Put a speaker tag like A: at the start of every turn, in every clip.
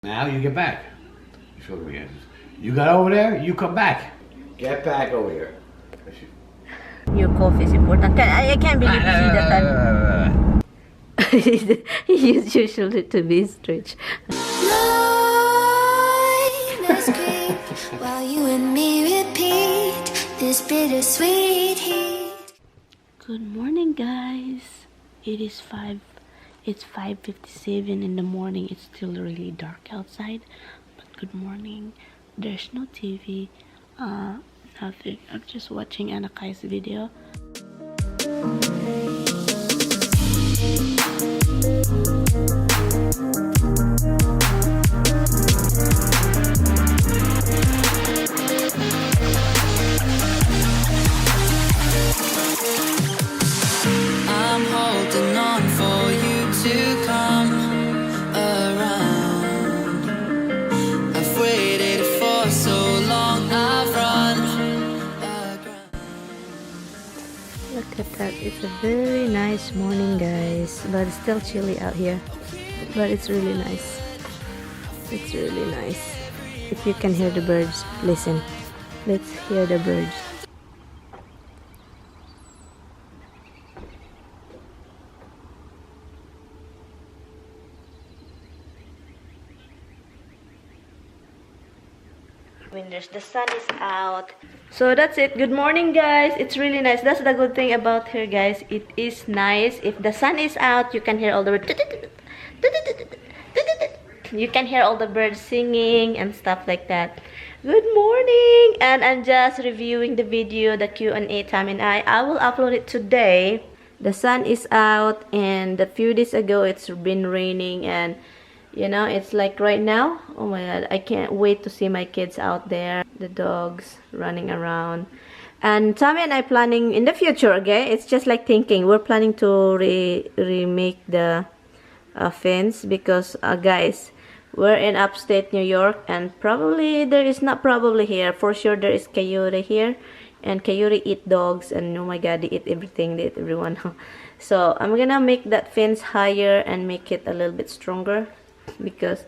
A: Now you get back. You show me again. You got over there, you come back. Get back over here.
B: Your coffee is important. I can't believe you see that time. He used your shoulder to be stretched.
C: While you and me repeat this bittersweet heat.
B: Good morning, guys. It's 5:57 in the morning. It's still really dark outside, but good morning. There's no TV, nothing. I'm just watching Anakai's video.
C: I'm holding on for you to come around. I've waited for so long, I've run aground.
B: Look at that. It's a very nice morning, guys, but it's still chilly out here, but it's really nice. It's really nice. If you can hear the birds, listen. Let's hear the birds. When the sun is out. So that's it. Good morning, guys. It's really nice. That's the good thing about here, guys. It is nice. If the sun is out, you can hear all the birds. You can hear all the birds singing and stuff like that. Good morning. And I'm just reviewing the video, the Q&A time, and I will upload it today. The sun is out, and a few days ago it's been raining, and you know, it's like right now, oh my god, I can't wait to see my kids out there, the dogs running around. And Tommy and I planning in the future, okay? It's just like thinking, we're planning to remake the fence because, guys, we're in upstate New York, and probably there is not probably here, for sure there is coyote here, and coyote eat dogs, and oh my god, they eat everything, they eat everyone. So I'm gonna make that fence higher and make it a little bit stronger, because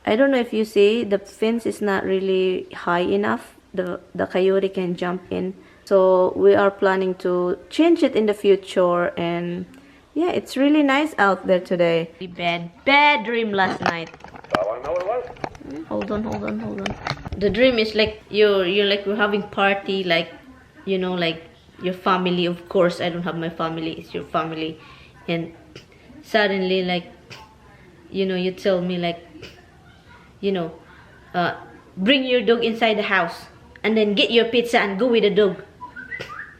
B: I don't know if you see, the fence is not really high enough. The coyote can jump in, so we are planning to change it in the future. And yeah, it's really nice out there today. Bad dream last night.
A: I want to know what it was.
B: Hold on. The dream is like you're like we're having party, like, you know, like your family. Of course I don't have my family, it's your family. And suddenly, like, you know, you tell me, like, you know, bring your dog inside the house, and then get your pizza and go with the dog.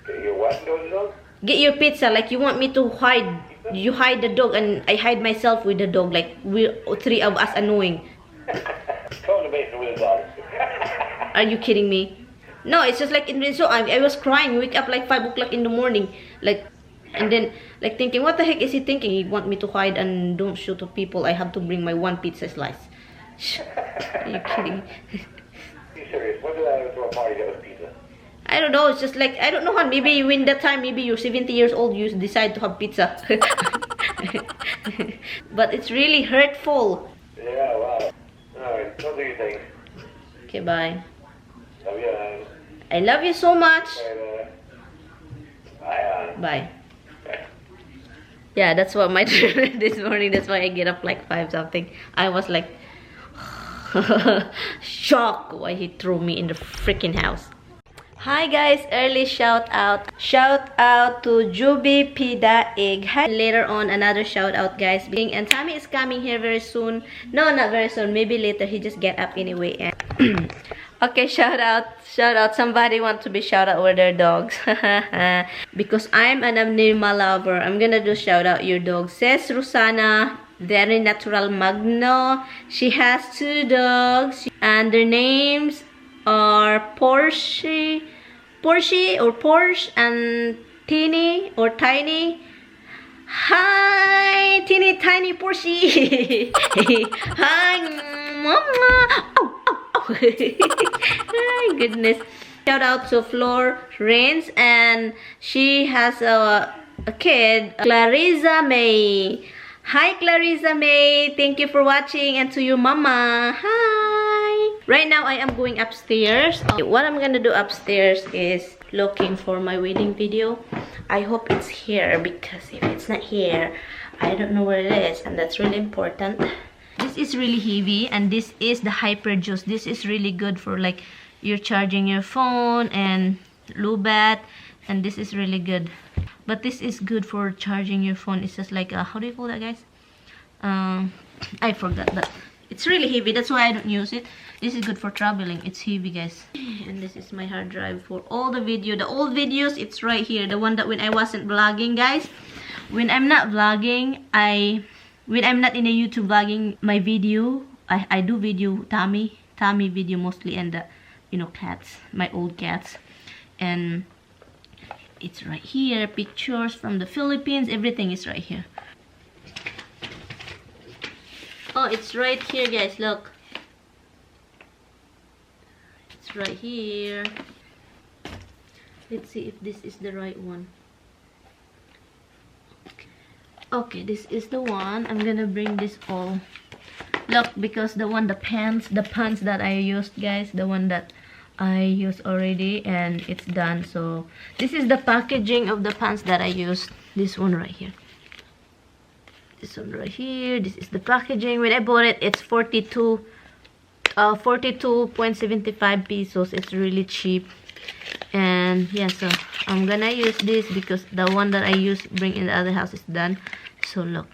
A: Get your what, dog?
B: Get your pizza, like you want me to hide. You hide the dog and I hide myself with the dog, like we're three of us annoying.
A: Go in the basement with the dog.
B: Are you kidding me? No, it's just like, so I was crying, wake up like 5 o'clock in the morning, like, and then like thinking, what the heck is he thinking? He want me to hide and don't show to people. I have to bring my one pizza slice. Are you kidding me?
A: Be serious. When did I throw a party that was pizza?
B: I don't know. It's just like, I don't know how. Maybe when that time, maybe you're 70 years old, you decide to have pizza. But it's really hurtful.
A: Yeah, wow. Alright, don't do your thing.
B: Okay, bye.
A: Love you.
B: I love you so much.
A: Bye.
B: Bye. Yeah, that's what my dream this morning. That's why I get up like 5 something. I was like shocked why he threw me in the freaking house. Hi guys, early shout out to Juby Pida Egg. Hi. Later on, another shout out, guys. And Tommy is coming here very soon. No, not very soon, maybe later. He just get up anyway. And okay, shout out. Somebody want to be shout out with their dogs. Because I'm an animal lover, I'm gonna do shout out your dog. Says Rosana, very natural Magno. She has 2 dogs, and their names are Porsche and Teeny or Tiny. Hi, Teeny Tiny Porsche. Hi, Mama. Oh. My goodness. Shout out to Flor Rains, and she has a kid, Clarissa May. Hi, Clarissa May. Thank you for watching. And to your mama. Hi. Right now, I am going upstairs. What I'm gonna do upstairs is looking for my wedding video. I hope it's here, because if it's not here, I don't know where it is, and that's really important. This is really heavy, and this is the Hyper Juice. This is really good for like you're charging your phone and Lubat, and this is really good. But this is good for charging your phone. It's just like how do you call that, guys? I forgot that. It's really heavy, that's why I don't use it. This is good for traveling. It's heavy, guys. And this is my hard drive for all the video. The old videos, it's right here. The one that when I wasn't vlogging, guys. When I'm not vlogging, when I'm not in a YouTube vlogging my video, I do video Tommy video mostly, and the, you know, cats, my old cats. And it's right here. Pictures from the Philippines, everything is right here. Oh, it's right here, guys, look. It's right here. Let's see if this is the right one. Okay, this is the one. I'm gonna bring this all. Look, because the pants that I used, guys, the one that I used already, and it's done. So this is the packaging of the pants that I used. This one right here. This one right here. This is the packaging. When I bought it, it's 42.75 pesos. It's really cheap. And yeah, so I'm gonna use this because the one that I used bring in the other house is done. So look,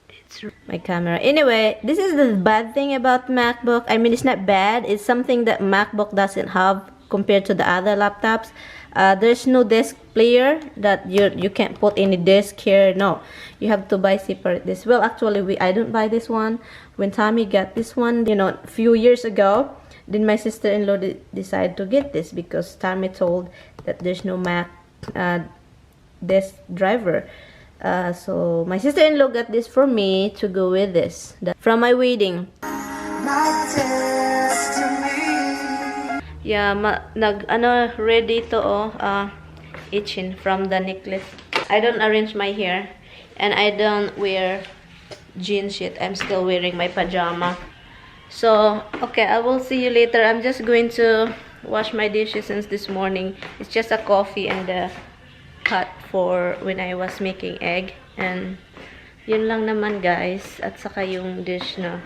B: it's my camera. Anyway, this is the bad thing about MacBook. I mean, it's not bad. It's something that MacBook doesn't have compared to the other laptops. There's no disk player that you can't put any disk here. No, you have to buy separate this. Well, actually, I don't buy this one. When Tommy got this one, you know, a few years ago, then my sister-in-law decided to get this because Tommy told that there's no Mac disk driver. So my sister-in-law got this for me to go with this from my wedding. Yeah, ready to itching from the necklace. I don't arrange my hair, and I don't wear jeans yet. I'm still wearing my pajama. So okay, I will see you later. I'm just going to wash my dishes since this morning. It's just a coffee and a pot for when I was making egg, and yun lang naman, guys. At saka yung dish na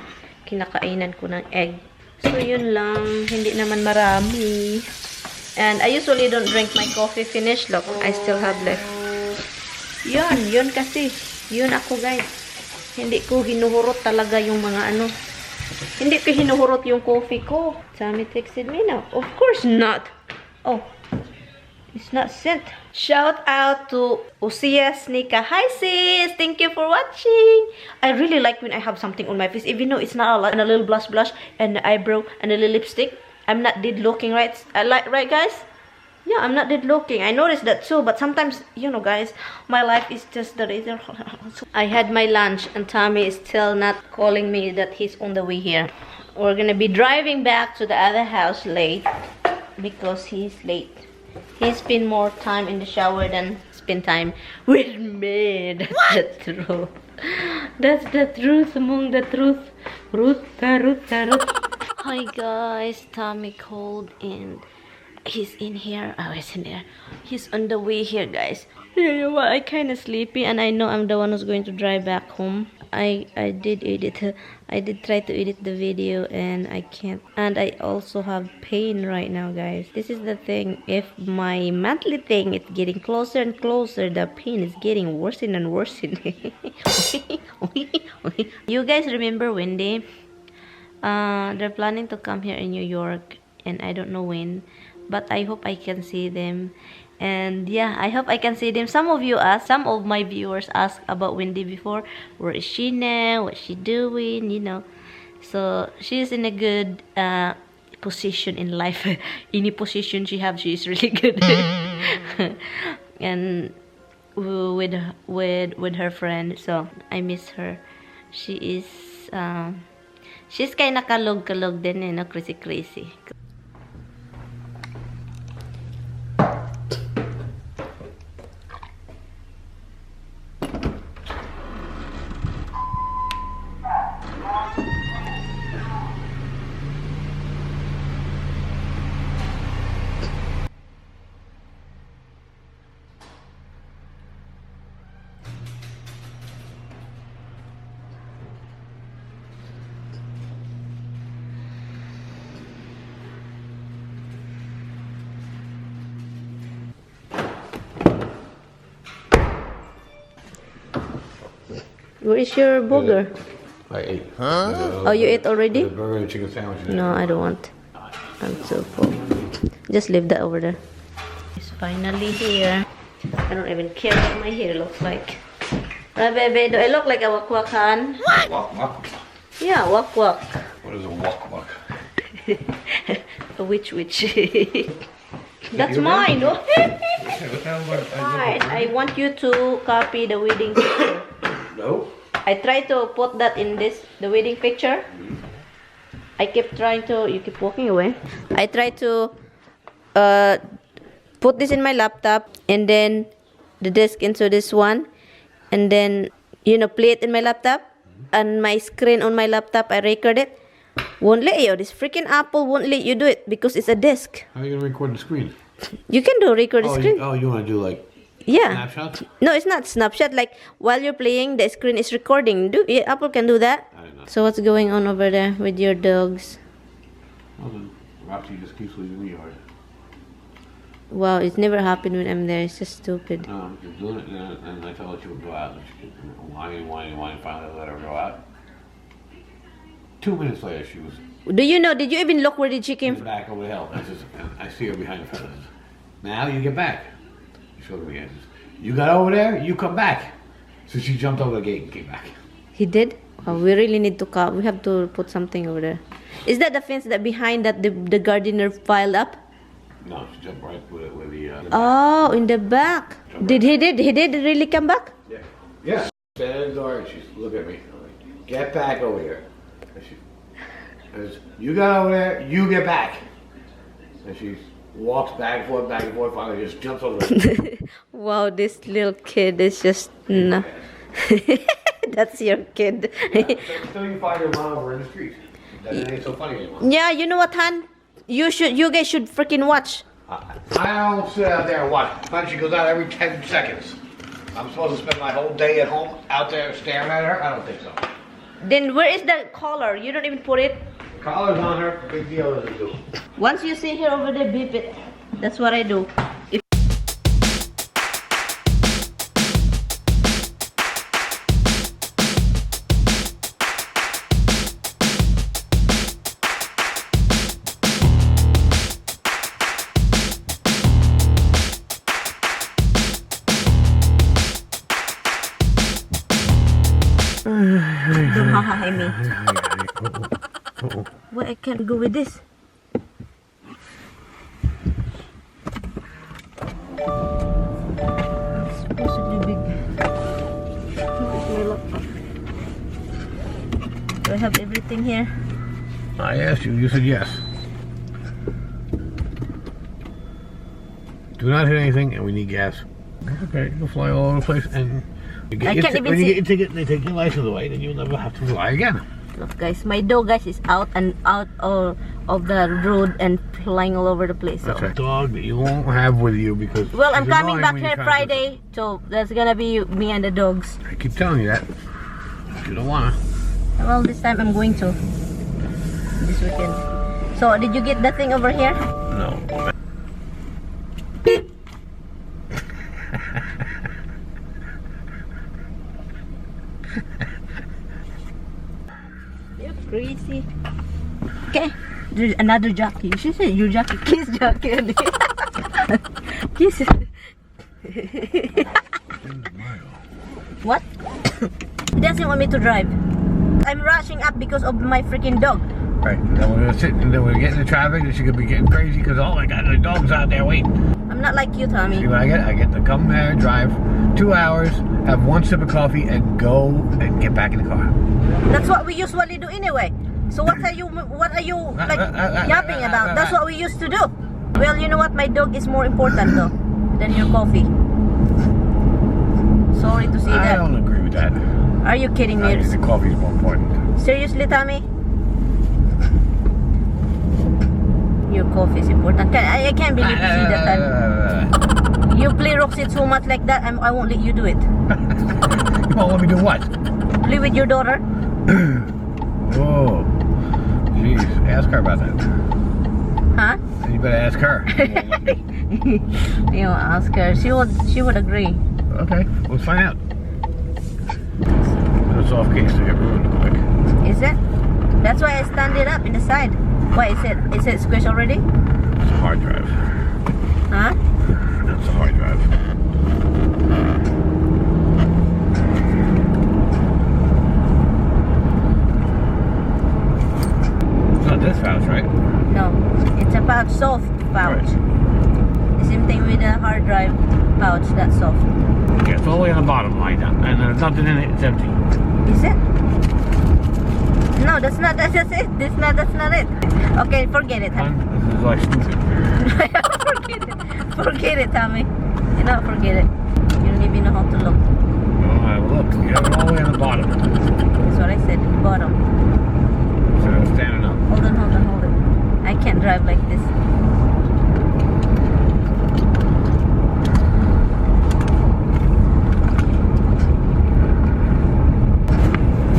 B: kinakainan ko ng egg. So yun lang, hindi naman marami. And I usually don't drink my coffee finish. Look, I still have left. Yun kasi. Yun ako, guys. Hindi ko hinuhurot talaga yung mga ano. Hindi ko hinuhurot yung coffee ko. Tommy texted me now. Of course not. Oh, it's not sent. Shout out to Usias Nika. Hi sis, thank you for watching. I really like when I have something on my face, even though it's not a lot. And a little blush and the eyebrow and a little lipstick. I'm not dead looking, right? Right, guys? Yeah, I'm not dead looking. I noticed that too, but sometimes, you know, guys, my life is just the reason. I had my lunch and Tommy is still not calling me that he's on the way here. We're gonna be driving back to the other house late because he's late. He spent more time in the shower than spend time with me. That's the truth. That's the truth among the truth. Ruth. Hi guys, Tommy called and he's in here. Oh, he's in there. He's on the way here, guys. You know what? I kind of sleepy, and I know I'm the one who's going to drive back home. I did try to edit the video, and I can't. And I also have pain right now, guys. This is the thing. If my monthly thing is getting closer and closer, the pain is getting worse and worse. You guys remember Wendy? They're planning to come here in New York, and I don't know when, but I hope I can see them. And yeah, I hope I can see them. Some of my viewers asked about Wendy before. Where is she now? What's she doing? You know. So she's in a good position in life. Any position she has, she's really good. And with her friend. So I miss her. She is she's kinda kalog din, you know, crazy. Where is your burger?
A: I ate.
B: Oh, you ate already?
A: The burger and chicken sandwich.
B: No, I don't want. I'm so full. Just leave that over there. It's finally here. I don't even care what my hair looks like. Right, baby? Do I look like a wak-wak, Han?
A: Walk, walk.
B: Yeah, wak-wak.
A: What is a walk, walk?
B: A witch. That's mine. No? Fine. I want you to copy the wedding picture.
A: No.
B: I tried to put that in the wedding picture. I kept trying to, you keep walking away. I tried to put this in my laptop and then the disk into this one and then, play it in my laptop and my screen on my laptop, I record it. Won't let you. This freaking Apple won't let you do it because it's a disk.
A: How are you gonna record the screen?
B: You can record the screen.
A: You wanna do like
B: Yeah.
A: snapshots?
B: No, it's not snapshot. Like while you're playing, the screen is recording. Apple can do that.
A: I don't know.
B: So what's going on over there with your dogs?
A: Well then, Roxy just keeps leaving the yard.
B: Wow, it's never happened when I'm there. It's just stupid.
A: She's doing it, and I told her she would go out. And she whining. Finally, I let her go out. 2 minutes later, she was
B: Do you know? Did you even look where did she came from?
A: back over the hill. I see her behind the fence. Now you get back. She showed me. You got over there, you come back. So she jumped over the gate and came back.
B: He did? Oh, we really need to come. We have to put something over there. Is that the fence that behind that the gardener piled up?
A: No, she jumped right with the.
B: Oh, in the back. Did he really come back?
A: Yeah. Yeah. Stand in the door and she's look at me. I'm like, get back over here. And she goes, you got over there, you get back. And she walks back and forth, finally just jumps over there.
B: Wow, this little kid is just no. That's your kid.
A: 35 mile over in the street. That ain't so funny anymore.
B: Yeah, you know what, Han? You guys should freaking watch.
A: I don't sit out there and watch. But she goes out every 10 seconds. I'm supposed to spend my whole day at home out there staring at her? I don't think so.
B: Then where is the collar? You don't even put it.
A: Collar's on her. Big deal doesn't do.
B: Once you see her over there, beep it. That's what I do. Don't hi me. What, I can't go with this. It's supposed to be big. Where's my laptop? Do I have everything here?
A: I asked you, you said yes. Do not hit anything, and we need gas. Okay, you'll fly all over the place, and
B: I can't even
A: when you
B: see-
A: get your ticket and they take your license away, then you'll never have to fly again.
B: Look, guys, my dog, guys, is out of the road and flying all over the place. So.
A: That's a dog that you won't have with you because.
B: Well, I'm
A: she's
B: coming
A: annoying
B: back
A: when you
B: here
A: try to-
B: Friday, so that's gonna be me and the dogs.
A: I keep telling you that. You don't wanna.
B: Well, this time I'm going to. This weekend. So, did you get that thing over here?
A: No.
B: You're crazy. Okay, there's another jockey. You should say your jockey. Kiss jockey. Kiss. What? He doesn't want me to drive. I'm rushing up because of my freaking dog.
A: Right. Then we're gonna sit and then we're getting in traffic and she's gonna be getting crazy because oh my god, the dog's out there waiting.
B: I'm not like you, Tommy.
A: See what I get? I get to come there, drive 2 hours, have one sip of coffee, and go and get back in the car.
B: That's what we usually do anyway. So what are you like yapping about? That's what we used to do. Well, you know what? My dog is more important though than your coffee. Sorry to see
A: I
B: that.
A: don't agree with that.
B: Are you kidding
A: I
B: me?
A: think the coffee is more important.
B: Seriously, Tommy? Your coffee is important. I can't believe you see that time. You play Roxy so much like that, I won't let you do it.
A: You won't let me do what?
B: Play with your daughter.
A: Oh, jeez. Ask her about that.
B: Huh?
A: You better ask her. She won't let me.
B: You ask her. She would agree.
A: Okay, let's find out. the soft case to get ruined quick.
B: Is it? That's why I stand it up in the side. Why is it? Is it squished already?
A: It's a hard drive.
B: Huh?
A: That's a hard drive. It's not this pouch, right?
B: No. It's a pouch, soft pouch.
A: Right.
B: The same thing with the hard drive pouch, that's soft.
A: Yeah, it's all the way on the bottom like that. And there's nothing in it, it's empty.
B: Is it? No, that's it. That's not it. Okay, forget it.
A: This is like stupid.
B: Forget it, Tommy. You know, forget it. You don't even know how to look.
A: Alright, look, you have it all the way on the bottom.
B: That's what I said, in the bottom.
A: So it's standing up.
B: Hold on. I can't drive like this.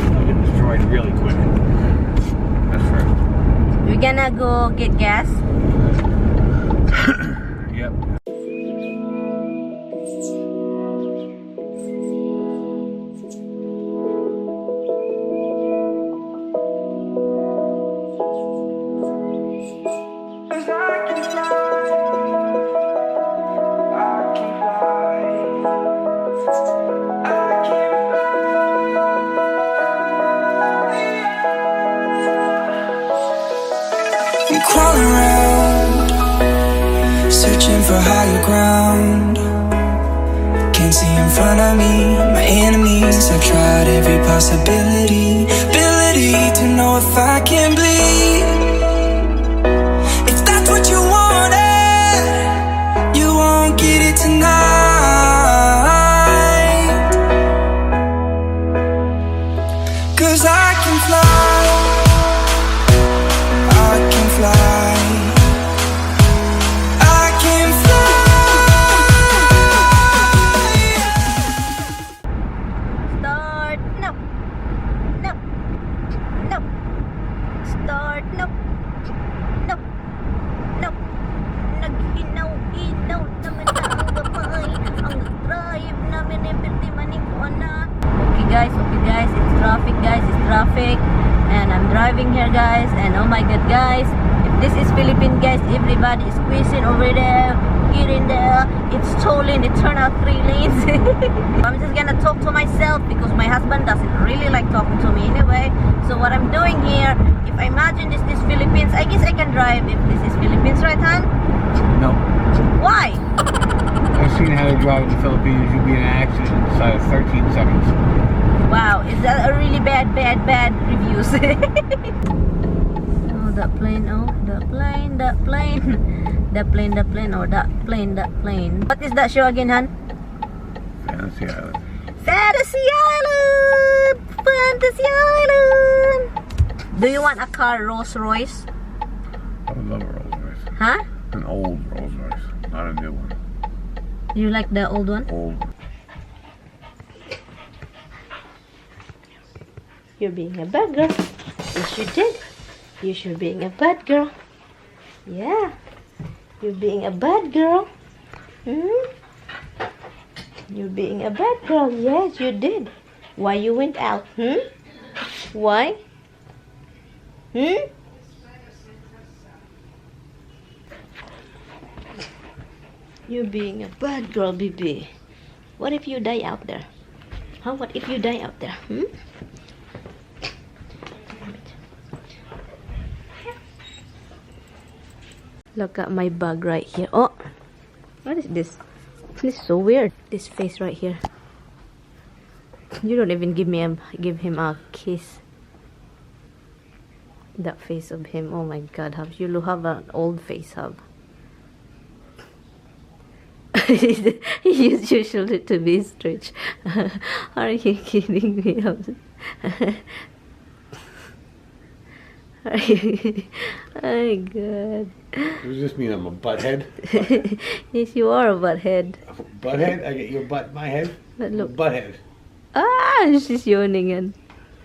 A: It'll get destroyed really quick. That's right.
B: We're gonna go get gas.
A: Yep.
C: I'm crawling around, searching for higher ground. Can't see in front of me, my enemies. I've tried every possibility, ability to know if I can bleed. If that's what you wanted, you won't get it tonight. 'Cause I can fly, I can fly, I can fly.
B: Start. No. Start. No. Naghinaw-inaw naman na ang gamay. Ang drive namin ay pertimanin ko na. Okay guys, it's traffic. And I'm driving here guys, and oh my god guys, if this is Philippines guys, everybody is squeezing over there, get in there, it's tolling, it turned out 3 lanes. I'm just gonna talk to myself because my husband doesn't really like talking to me anyway. So what I'm doing here, if I imagine this is Philippines, I guess I can drive if this is Philippines, right Han?
A: No.
B: Why?
A: I've seen how they drive in the Philippines. You'll be in an accident inside of 13 seconds.
B: Wow, is that a really bad reviews? Oh, that plane, oh, that plane. What is that show again, Han?
A: Fantasy Island.
B: Fantasy Island! Do you want a car, Rolls Royce?
A: I would love a Rolls Royce.
B: Huh?
A: An old Rolls Royce, not a new one.
B: You like the old one?
A: Old.
B: You're being a bad girl. Yes, you did. You're being a bad girl. Yeah. You're being a bad girl. You're being a bad girl. Yes, you did. Why you went out? Why? You're being a bad girl, baby. What if you die out there? Huh? What if you die out there? Look at my bag right here. Oh, what is this? This is so weird. This face right here. You don't even give him a kiss. That face of him. Oh my God, Hub. You have an old face, Hub. He used your shoulder to be stretched. Are you kidding me, Hub? Are you? Oh my God.
A: Does this mean I'm a butthead?
B: Yes, you are a butthead.
A: Butthead? I get your butt in my head?
B: But look.
A: Butthead.
B: Ah, she's yawning again.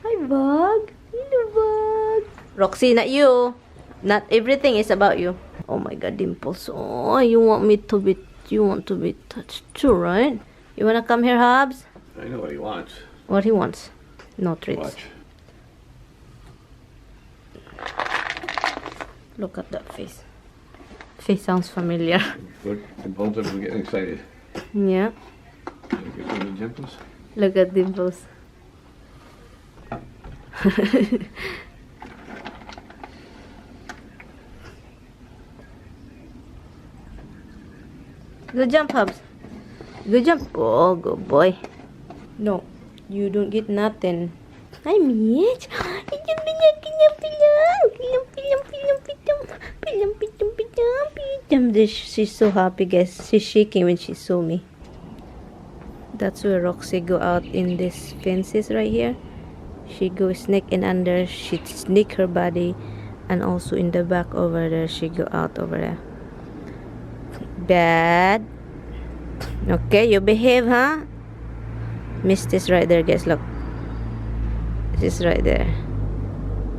B: Hi, Bug. Hello, Bug. Roxy, not you. Not everything is about you. Oh my God, Dimples. Oh, you want to be touched too, right? You wanna come here, Hobbs?
A: I know what he wants.
B: What he wants? No treats.
A: Watch.
B: Look at that face. Face sounds familiar.
A: Look, both of them are getting excited.
B: Yeah.
A: Look at the dimples.
B: Look at dimples. Good jump, Hubs. Good jump. Oh, good boy. No, you don't get nothing. Hi, Mitch. She's so happy, guys. She's shaking when she saw me. That's where Roxy go out in these fences right here. She go sneak in under. She sneak her body, and also in the back over there. She go out over there. Bad. Okay, you behave, huh? Misty's right there, guys. Look. She's right there.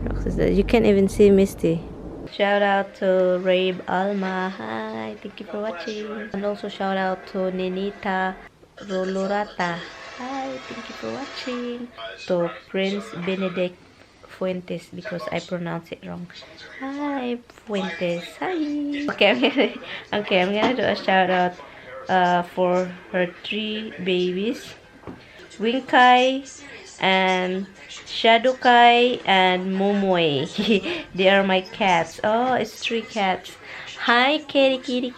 B: Roxy's there. You can't even see Misty. Shout out to Rabe Alma. Hi, thank you for watching. And also shout out to Ninita Rolorata. Hi, thank you for watching. To Prince Benedict Fuentes, because I pronounce it wrong. Hi, Fuentes. Hi. Okay, I'm gonna do a shout out for her 3 babies, Winkai and Shadokai and Momoy. They are my cats. Oh, it's 3 cats. Hi, kitty.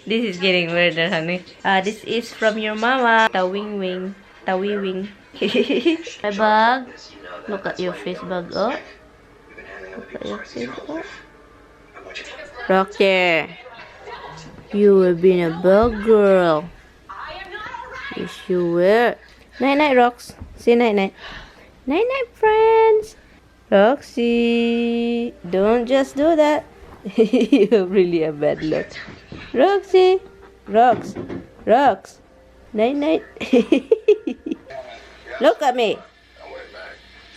B: This is getting weirder, honey. This is from your mama, Tawi Wing. My bag. Look at your face, bag. Oh, look at your face. Oh. Rocky, you have been a bad girl. Yes, you were. Night, Rox. Say night. Night, friends. Roxy, don't just do that. You have really a bad look. Roxy, Rox. Night. Look at me.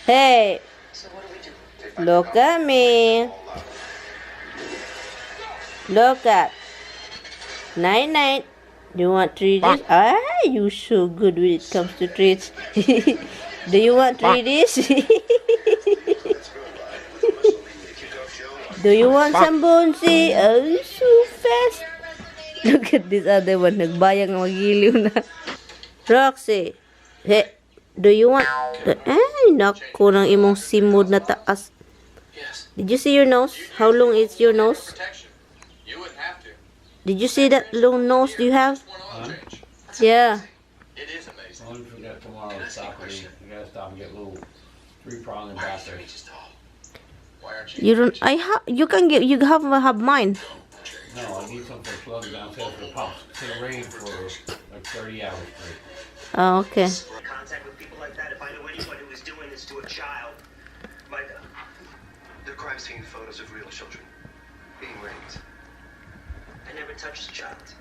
B: Hey, look at me. Look at. Night. Do you want treats? Ah, you so good when it comes to treats. Do you want treats? Do you want some bonesy? Oh, so fast. Look at this other one. Nagbayang magiliw na. Roxy. Hey, do you want... Ay, naku, ng imong simod na taas. Did you see your nose? How long is your nose? Did you see that long nose you have? Yeah.
A: Don't forget tomorrow's soccer. You gotta stop and get little 3-prong and backers.
B: You don't... You can get... You have mine.
A: No, I need some for plug downstairs for the pumps. It's gonna rain for like 30 hours straight.
B: Oh, okay.
D: Contact with people like that. If I know anyone who is doing this to a child, they're crime scene photos of real children being raped. I never touched a child.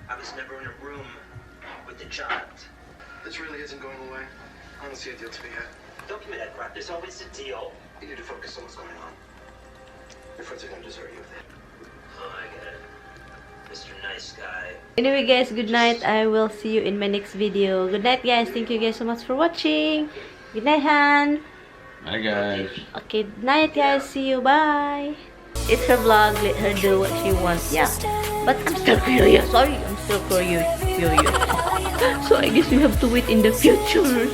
D: I was never in a room with a child. This really isn't going away. I don't see a deal to be had. Don't give me that crap. There's always a deal. You need to focus on what's going on. Your friends are going to desert you. Oh, I get it. Mr. Nice Guy.
B: Anyway, guys, good night. I will see you in my next video. Good night, guys. Thank you guys so much for watching. Good night, Han.
A: Hi guys.
B: Okay, good night, guys. See you. Bye. It's her vlog. Let her do what she wants. Yeah. But I'm still curious. Sorry, I'm still curious. So I guess we have to wait in the future.